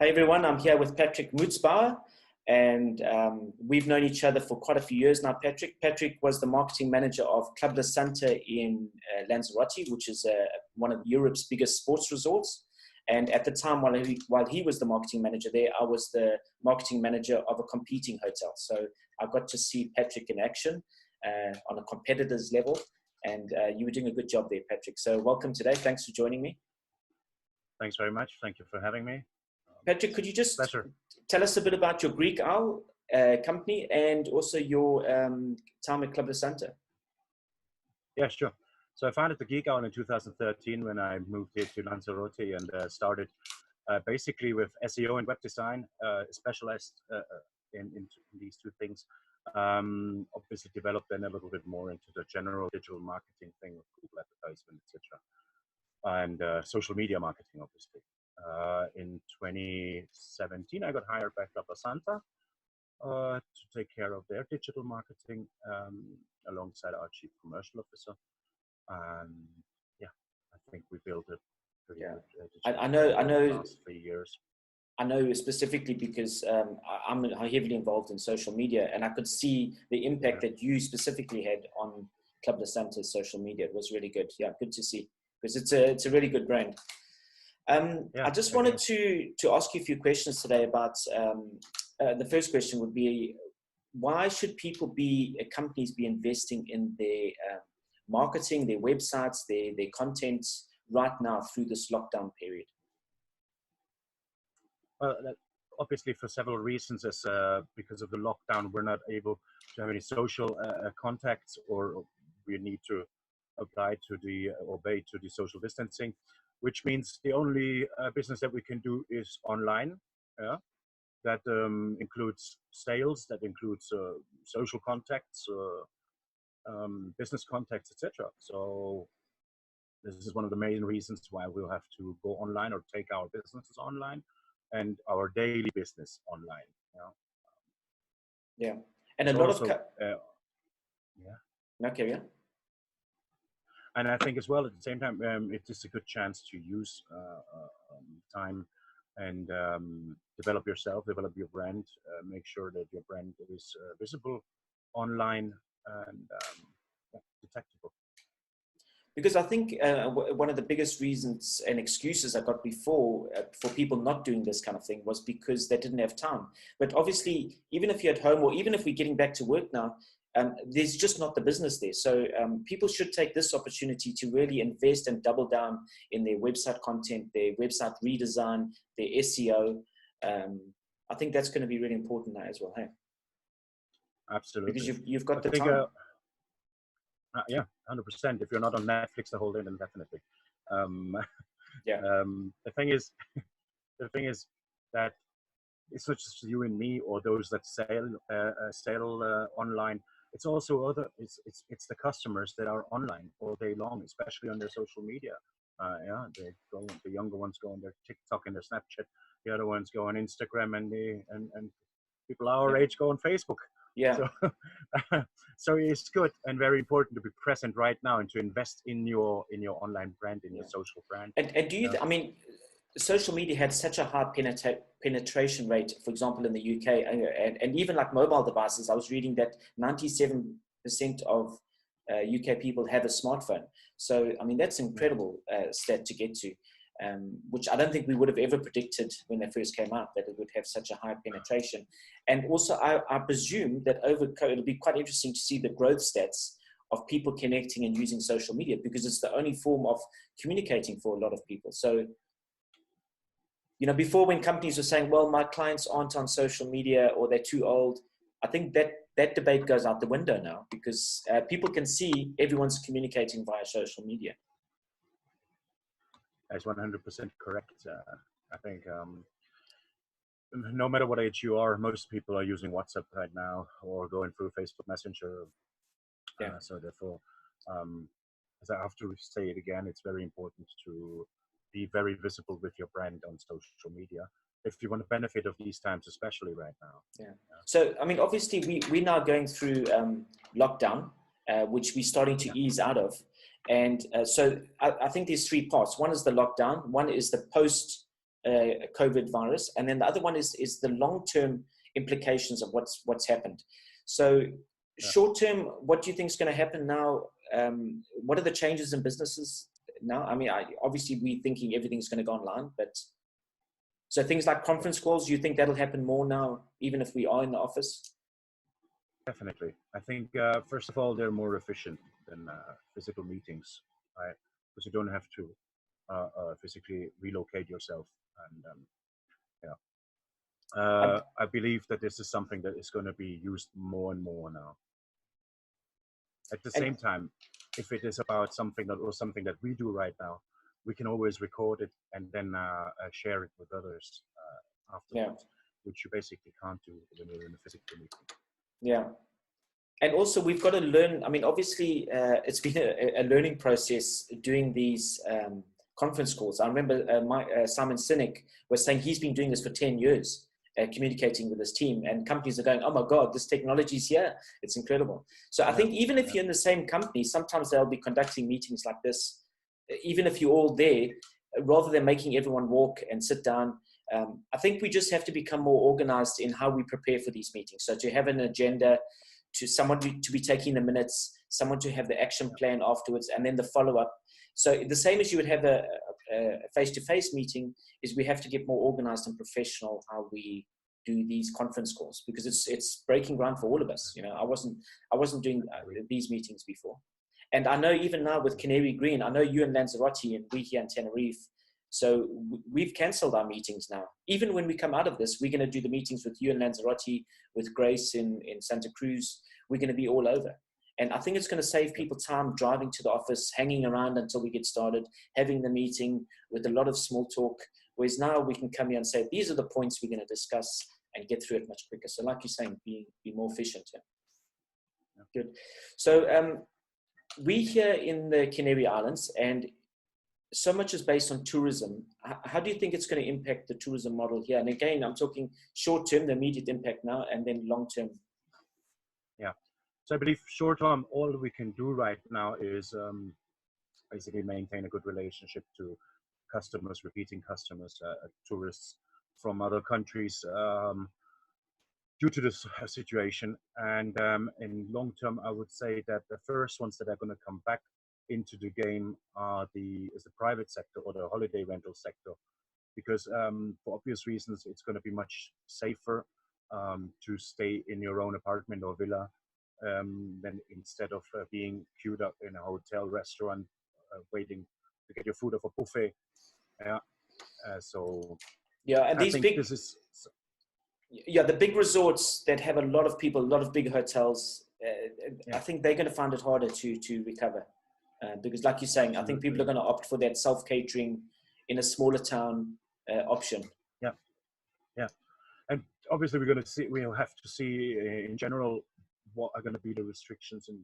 Hey everyone, I'm here with Patrick Mutzbauer, and we've known each other for quite a few years now. Patrick was the marketing manager of Club de Santa in Lanzarote, which is one of Europe's biggest sports resorts. And at the time, while he was the marketing manager there, I was the marketing manager of a competing hotel. So I got to see Patrick in action on a competitor's level, and you were doing a good job there, Patrick. So welcome today. Thanks for joining me. Thanks very much. Thank you for having me. Patrick, could you just Pleasure. tell us a bit about your Greek Owl company and also your time at Club de Santa? Yeah, sure. So I founded the Geek Owl in 2013 when I moved here to Lanzarote and started basically with SEO and web design, specialized in these two things. Obviously developed then a little bit more into the general digital marketing thing with Google advertisement, etc. And social media marketing, obviously. In 2017, I got hired by Club de Santa to take care of their digital marketing alongside our chief commercial officer. Yeah, I think we built it pretty good. I know. The last 3 years. I know specifically because I'm heavily involved in social media, and I could see the impact that you specifically had on Club de Santa's social media. It was really good. Yeah, good to see, because it's a really good brand. I just wanted to ask you a few questions today about, the first question would be, why should companies be investing in their marketing, their websites, their content right now through this lockdown period? Well, obviously for several reasons, as because of the lockdown, we're not able to have any social contacts, or we need to obey to the social distancing, which means the only business that we can do is online. Yeah, that includes sales, that includes social contacts, business contacts, etc. So this is one of the main reasons why we'll have to go online or take our businesses online and our daily business online. Yeah, and a so lot also, of yeah. Okay, yeah. And I think as well, at the same time, it is a good chance to use time and develop yourself, develop your brand, make sure that your brand is visible online and detectable. Because I think one of the biggest reasons and excuses I got before for people not doing this kind of thing was because they didn't have time. But obviously, even if you're at home, or even if we're getting back to work now, there's just not the business there. So people should take this opportunity to really invest and double down in their website content, their website redesign, their SEO. I think that's going to be really important now as well. Hey? Absolutely. Because you've got the time. Yeah, 100%. If you're not on Netflix the whole day, then definitely. The thing is that it's not just you and me or those that sell online. It's also it's the customers that are online all day long, especially on their social media. The younger ones go on their TikTok and their Snapchat. The other ones go on Instagram, and people our age go on Facebook. Yeah. So it's good and very important to be present right now and to invest in your online brand, in your social brand. And do you? I mean, social media had such a high penetration rate, for example, in the UK, and even like mobile devices. I was reading that 97% of UK people have a smartphone. So, I mean, that's an incredible stat to get to, which I don't think we would have ever predicted when they first came out, that it would have such a high penetration. And also, I presume that over COVID, it'll be quite interesting to see the growth stats of people connecting and using social media, because it's the only form of communicating for a lot of people. So, you know, before, when companies were saying, well, my clients aren't on social media or they're too old, I think that debate goes out the window now, because people can see everyone's communicating via social media. That's 100% correct. I think no matter what age you are, most people are using WhatsApp right now or going through Facebook Messenger. So therefore, as I have to say it again, it's very important to be very visible with your brand on social media if you want to benefit of these times, especially right now. So, I mean, obviously, we're now going through lockdown, which we're starting to ease out of. And so I think there's three parts. One is the lockdown. One is the post COVID virus, and then the other one is the long-term implications of what's happened. So short term, what do you think is going to happen now? What are the changes in businesses now? I mean, obviously we're thinking everything's going to go online, but so things like conference calls, you think that'll happen more now, even if we are in the office? Definitely. I think, first of all, they're more efficient than physical meetings, right? Because you don't have to physically relocate yourself. And I believe that this is something that is going to be used more and more now. At the same time, if it is about something that we do right now, we can always record it and then share it with others afterwards, which you basically can't do when you're in a physical meeting. Yeah. And also we've got to learn, I mean, obviously it's been a learning process doing these conference calls. I remember Simon Sinek was saying he's been doing this for 10 years, communicating with his team, and companies are going, oh my God, this technology is here. It's incredible. So I think even if you're in the same company, sometimes they'll be conducting meetings like this, even if you're all there, rather than making everyone walk and sit down. I think we just have to become more organized in how we prepare for these meetings. So to have an agenda, to someone to be taking the minutes, someone to have the action plan afterwards, and then the follow-up. So the same as you would have a face-to-face meeting, is we have to get more organized and professional how we do these conference calls, because it's breaking ground for all of us. You know, I wasn't doing these meetings before. And I know even now with Canary Green, I know you in Lanzarote and we here in Tenerife, so we've cancelled our meetings now. Even when we come out of this, we're going to do the meetings with you in Lanzarote, with Grace in Santa Cruz. We're going to be all over. And I think it's going to save people time driving to the office, hanging around until we get started, having the meeting with a lot of small talk. Whereas now we can come here and say, these are the points we're going to discuss and get through it much quicker. So like you're saying, be more efficient. Yeah. Good. So we here in the Canary Islands, and so much is based on tourism. How do you think it's going to impact the tourism model here? And again, I'm talking short term, the immediate impact now, and then long term. Yeah. So I believe short term, all we can do right now is basically maintain a good relationship to customers, repeating customers, tourists from other countries due to this situation. And in long term, I would say that the first ones that are going to come back into the game is the private sector or the holiday rental sector, because for obvious reasons it's going to be much safer to stay in your own apartment or villa than instead of being queued up in a hotel restaurant waiting to get your food off a buffet. So yeah, and these big the big resorts that have a lot of people, a lot of big hotels, I think they're going to find it harder to recover. Because like you're saying, I think people are going to opt for that self-catering in a smaller town option. Yeah. And obviously we'll have to see in general what are going to be the restrictions and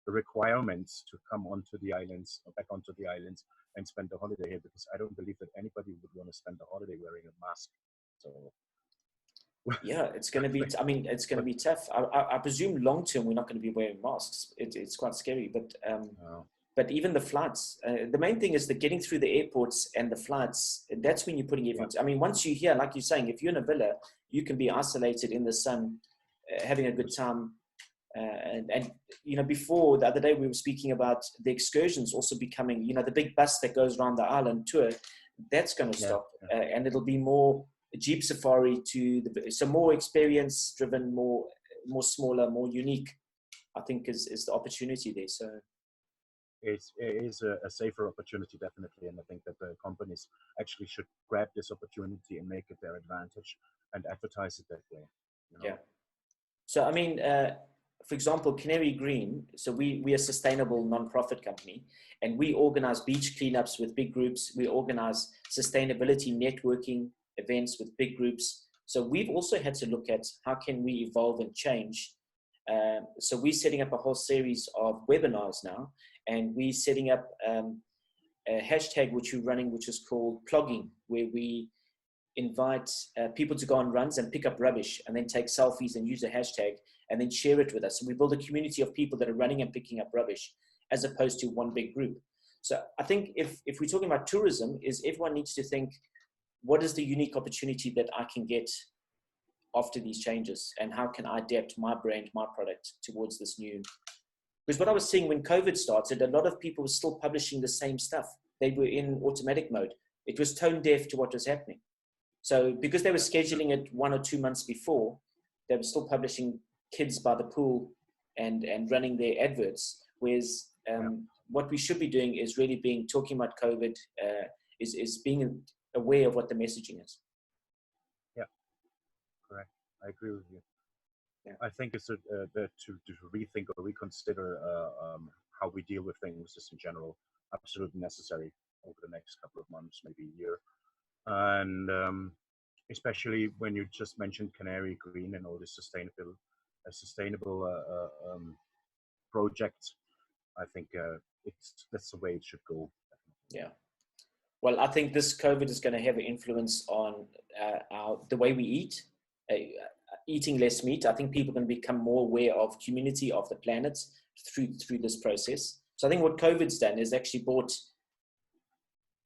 the requirements to come onto the islands, or back onto the islands and spend the holiday here, because I don't believe that anybody would want to spend the holiday wearing a mask. So yeah, it's going to be, I mean, it's going to be tough. I presume long term we're not going to be wearing masks. It's quite scary, but even the flights, the main thing is that getting through the airports and the flights, that's when you're putting everyone. I mean, once you're here, like you're saying, if you're in a villa, you can be isolated in the sun, having a good time. And you know, before the other day we were speaking about the excursions also becoming, you know, the big bus that goes around the island tour, that's going to stop, and it'll be more Jeep safari so more experience driven, more smaller, more unique, I think is the opportunity there. So it is a safer opportunity, definitely, and I think that the companies actually should grab this opportunity and make it their advantage and advertise it that way. You know? Yeah. So I mean, for example, Canary Green. So we're a sustainable non-profit company, and we organize beach cleanups with big groups. We organize sustainability networking events with big groups. So we've also had to look at how can we evolve and change. So we're setting up a whole series of webinars now, and we're setting up a hashtag which we're running, which is called Plogging, where we invite people to go on runs and pick up rubbish and then take selfies and use a hashtag and then share it with us. So we build a community of people that are running and picking up rubbish as opposed to one big group. So I think if we're talking about tourism, is everyone needs to think, what is the unique opportunity that I can get after these changes, and how can I adapt my brand, my product towards this new? Because what I was seeing when COVID started, a lot of people were still publishing the same stuff. They were in automatic mode. It was tone deaf to what was happening. So because they were scheduling it 1 or 2 months before, they were still publishing kids by the pool and running their adverts. Whereas what we should be doing is really talking about COVID, is being aware of what the messaging is. Yeah, correct. I agree with you. Yeah. I think it's to rethink or reconsider how we deal with things just in general, absolutely necessary over the next couple of months, maybe a year. And especially when you just mentioned Canary Green and all this sustainable projects, I think that's the way it should go. Yeah. Well, I think this COVID is going to have an influence on the way we eat, eating less meat. I think people are going to become more aware of community, of the planet through this process. So I think what COVID's done is actually brought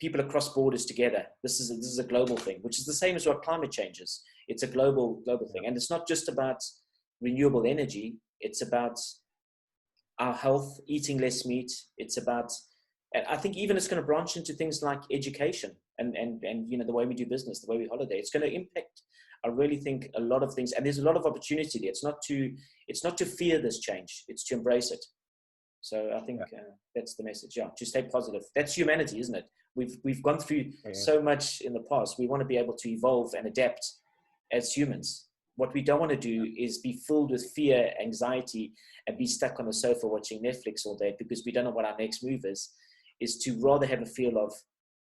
people across borders together. This is a global thing, which is the same as what climate change is. It's a global thing. And it's not just about renewable energy. It's about our health, eating less meat. It's about, and I think even it's going to branch into things like education and the way we do business, the way we holiday. It's going to impact, I really think, a lot of things. And there's a lot of opportunity there. It's not to fear this change. It's to embrace it. So I think that's the message. Yeah, to stay positive. That's humanity, isn't it? We've gone through so much in the past. We want to be able to evolve and adapt as humans. What we don't want to do is be filled with fear, anxiety, and be stuck on the sofa watching Netflix all day because we don't know what our next move is to rather have a feel of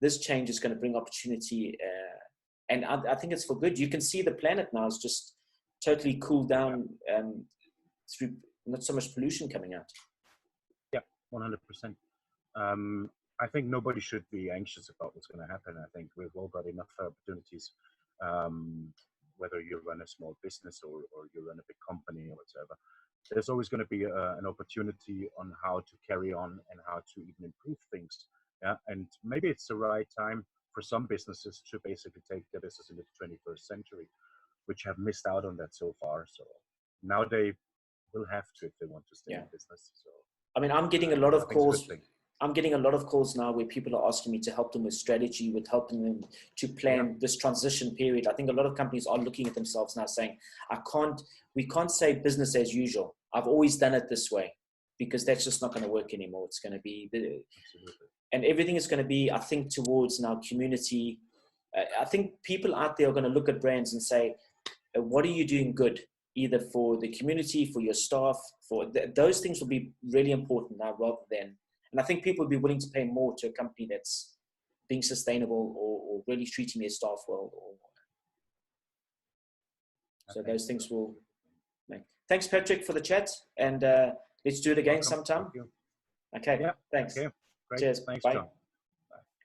this change is going to bring opportunity. And I think it's for good. You can see the planet now is just totally cooled down through not so much pollution coming out. 100%. I think nobody should be anxious about what's going to happen. I think we've all got enough opportunities, whether you run a small business or you run a big company or whatever. There's always going to be an opportunity on how to carry on and how to even improve things. Yeah, and maybe it's the right time for some businesses to basically take their business into the 21st century, which have missed out on that so far. So now they will have to if they want to stay in business. So. I mean, I'm getting a lot of calls. I'm getting a lot of calls now where people are asking me to help them with strategy, with helping them to plan this transition period. I think a lot of companies are looking at themselves now saying, we can't say business as usual. I've always done it this way because that's just not going to work anymore. It's going to be, and everything is going to be, I think, towards now community. I think people out there are going to look at brands and say, what are you doing good? Either for the community, for your staff, those things will be really important now rather than, and I think people will be willing to pay more to a company that's being sustainable or really treating their staff well. So those things will make. Thanks, Patrick, for the chat, and let's do it again sometime. Thank you. Okay, yeah, thanks. Okay. Great. Cheers. Thanks, Bye. John.